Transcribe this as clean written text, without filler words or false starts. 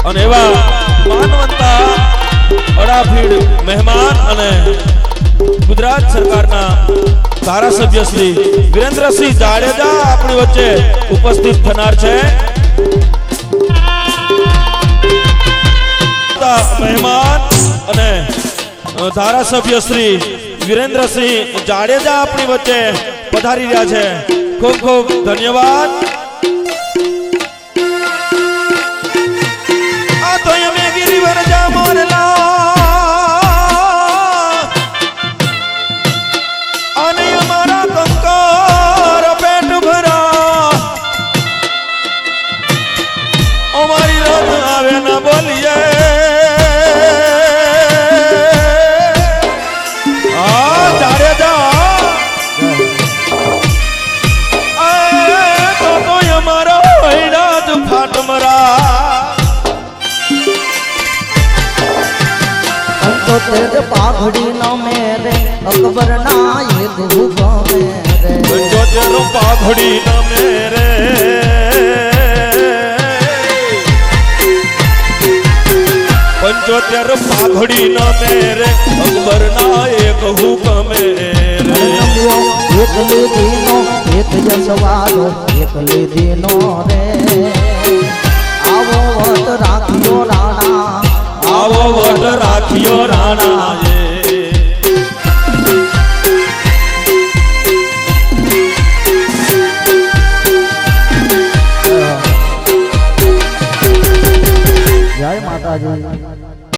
અને એવા માનવંતા અડાફીડ મહેમાન અને ગુજરાત સરકારના ધારાસભ્ય શ્રી વિરેન્દ્રસિંહ જાડેજા આપણી વચ્ચે ઉપસ્થિત થનાર છે। મહેમાન અને ધારાસભ્ય શ્રી વિરેન્દ્રસિંહ જાડેજા આપણી વચ્ચે પધારી રહ્યા છે। ખૂબ ખૂબ ધન્યવાદ। આ તો અમે ગિરિવર જા મોરલા અને અમારા કંકાર પેટ ભરા અમારી રથ આવે ના બોલીએ तेरे पाघड़ी न मेरे अकबर ना ये धूप मेरे जो तेरो पाघड़ी न मेरे पंचोतेर पाघड़ी न मेरे अकबर ना एक हुक मेरे एक ले दीनो एक जसवालो एक ले दीनो रे आवो वट राखियो राणा आवो वट राखियो राणा जय माता जी।